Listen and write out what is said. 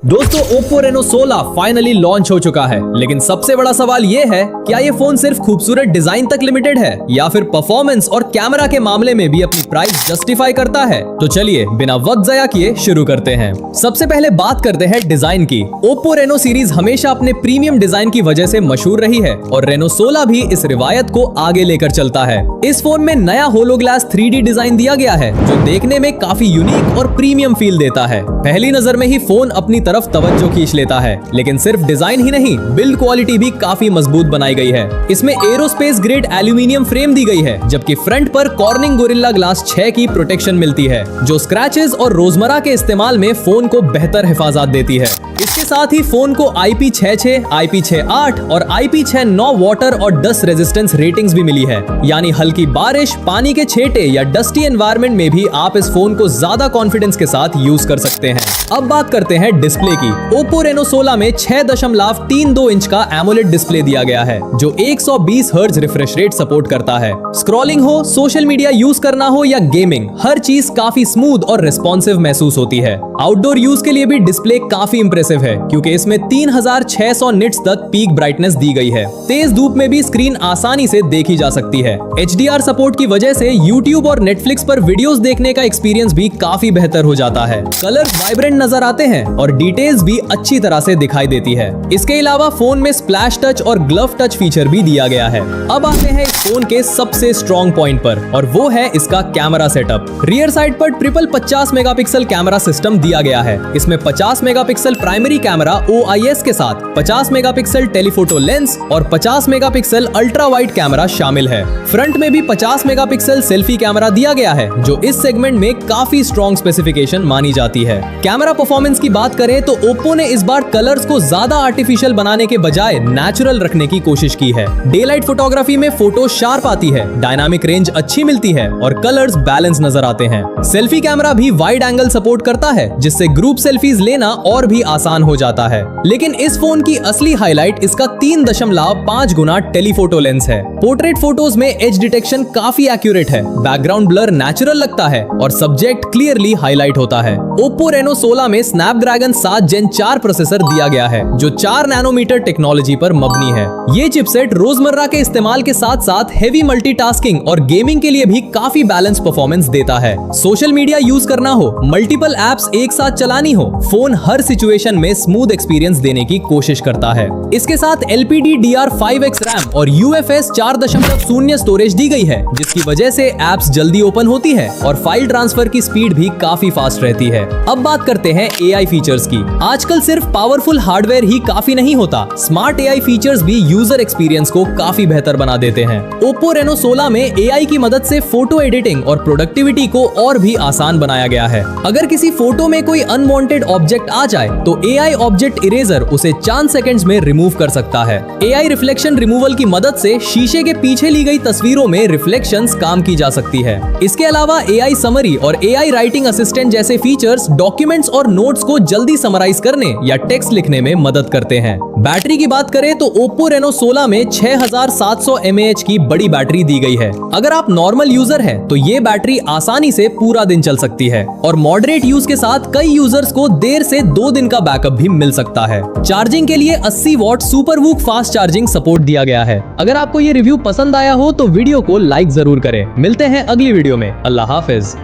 दोस्तों Oppo Reno 16 finally launch हो चुका है, लेकिन सबसे बड़ा सवाल ये है, क्या ये फोन सिर्फ खूबसूरत डिजाइन तक लिमिटेड है या फिर परफॉर्मेंस और कैमरा के मामले में भी अपनी प्राइस जस्टिफाई करता है? तो चलिए बिना वक्त जाया किए शुरू करते हैं। सबसे पहले बात करते हैं डिजाइन की। Oppo Reno सीरीज हमेशा अपने प्रीमियम डिजाइन की वजह से मशहूर रही है और Reno 16 भी इस रिवायत को आगे लेकर चलता है। इस फोन में नया होलो ग्लास 3D डिजाइन दिया गया है, जो देखने में काफी यूनिक और प्रीमियम फील देता है। पहली नजर में ही फोन अपनी तरफ तवज्जो खींच लेता है, लेकिन सिर्फ डिजाइन ही नहीं, बिल्ड क्वालिटी भी काफी मजबूत बनाई गई है। इसमें एरोस्पेस ग्रेड एल्यूमिनियम फ्रेम दी गई है, जबकि फ्रंट पर कॉर्निंग गोरिल्ला ग्लास 6 की प्रोटेक्शन मिलती है, जो स्क्रैचेस और रोजमर्रा के इस्तेमाल में फोन को बेहतर हिफाजत देती है। इसके साथ ही फोन को IP66, IP68 और IP69 वाटर और डस्ट रेजिस्टेंस रेटिंग्स भी मिली है, यानी हल्की बारिश, पानी के छींटे या डस्टी एनवायरनमेंट में भी आप इस फोन को ज्यादा कॉन्फिडेंस के साथ यूज कर सकते हैं। अब बात करते हैं डिस्प्ले की। Oppo Reno 16 में 6.32 इंच का AMOLED डिस्प्ले दिया गया है, जो 120 हर्ट्ज रिफ्रेश रेट सपोर्ट करता है। स्क्रॉलिंग हो, सोशल मीडिया यूज करना हो या गेमिंग, हर चीज काफी स्मूथ और रिस्पॉन्सिव महसूस होती है। आउटडोर यूज के लिए भी डिस्प्ले काफी इंप्रेसिव है, क्योंकि इसमें 3600 निट्स तक पीक ब्राइटनेस दी गई है। तेज धूप में भी स्क्रीन आसानी से देखी जा सकती है। HDR सपोर्ट की वजह से YouTube और Netflix पर वीडियोस देखने का एक्सपीरियंस भी काफी बेहतर हो जाता है। कलर्स वाइब्रेंट नजर आते हैं और डिटेल्स भी अच्छी तरह से दिखाई देती है। इसके अलावा फोन में स्प्लैश टच और ग्लव टच फीचर भी दिया गया है। अब आते हैं इस फोन के सबसे स्ट्रॉन्ग पॉइंट पर, और वो है इसका कैमरा सेटअप। रियर साइड पर ट्रिपल 50 मेगापिक्सल कैमरा सिस्टम दिया गया है। इसमें 50 मेगापिक्सल प्राइमरी कैमरा OIS के साथ 50 मेगापिक्सल टेलीफोटो लेंस और 50 मेगापिक्सल अल्ट्रा वाइड कैमरा शामिल है। फ्रंट में भी 50 मेगापिक्सल सेल्फी कैमरा दिया गया है, जो इस सेगमेंट में काफी स्ट्रॉन्ग स्पेसिफिकेशन मानी जाती है। कैमरा परफॉर्मेंस की बात करें तो Oppo ने इस बार कलर्स को ज्यादा आर्टिफिशियल बनाने के बजाय नेचुरल रखने की कोशिश की है। डे लाइट फोटोग्राफी में फोटो शार्प आती है, डायनामिक रेंज अच्छी मिलती है और कलर्स बैलेंस नजर आते हैं। सेल्फी कैमरा भी वाइड एंगल सपोर्ट करता है, जिससे ग्रुप सेल्फीज लेना और भी आसान हो जाता है। लेकिन इस फोन की असली हाईलाइट इसका 3.5 गुना टेलीफोटो लेंस है। पोर्ट्रेट फोटोज में एज डिटेक्शन काफी एक्यूरेट है, बैकग्राउंड ब्लर नेचुरल लगता है और सब्जेक्ट क्लियरली हाईलाइट होता है। Oppo Reno 16 में स्नैपड्रैगन 7 Gen 4 प्रोसेसर दिया गया है, जो 4 नैनोमीटर टेक्नोलॉजी पर मबनी है। ये चिपसेट रोजमर्रा के इस्तेमाल के साथ साथ हेवी मल्टीटास्किंग और गेमिंग के लिए भी काफी बैलेंस परफॉर्मेंस देता है। सोशल मीडिया यूज करना हो, मल्टीपल एप्स एक साथ चलानी हो, फोन हर सिचुएशन में स्मूथ एक्सपीरियंस देने की कोशिश करता है। इसके साथ LPDDR5X रैम और UFS 4.0 स्टोरेज दी गई है, जिसकी वजह से एप्स जल्दी ओपन होती है और फाइल ट्रांसफर की स्पीड भी काफी फास्ट रहती है। अब बात करते हैं AI फीचर्स की। आजकल सिर्फ पावरफुल हार्डवेयर ही काफी नहीं होता, स्मार्ट AI फीचर्स भी यूजर एक्सपीरियंस को काफी बेहतर बना देते हैं। Oppo Reno 16 में AI की मदद से फोटो एडिटिंग और प्रोडक्टिविटी को और भी आसान बनाया गया है। अगर किसी फोटो में कोई अनवांटेड ऑब्जेक्ट आ जाए तो AI ऑब्जेक्ट इरेजर उसे चंद सेकंड्स में रिमूव कर सकता है। AI रिफ्लेक्शन रिमूवल की मदद से शीशे के पीछे ली गई तस्वीरों में रिफ्लेक्शंस काम की जा सकती है। इसके अलावा AI समरी और AI राइटिंग असिस्टेंट जैसे फीचर्स डॉक्यूमेंट्स और नोट्स को जल्दी समराइज करने या टेक्स्ट लिखने में मदद करते हैं। बैटरी की बात करें तो Oppo Reno 16 में 6700 mAh की बड़ी बैटरी दी गई है। अगर आप नॉर्मल यूजर हैं तो ये बैटरी आसानी से पूरा दिन चल सकती है, और मॉडरेट यूज के साथ कई यूजर्स को देर से 2 दिन का बैकअप भी मिल सकता है। चार्जिंग के लिए 80 what super VOOC fast charging support दिया गया है। अगर आपको ये रिव्यू पसंद आया हो तो वीडियो को लाइक जरूर करें। मिलते हैं अगली वीडियो में। अल्लाह हाफिज।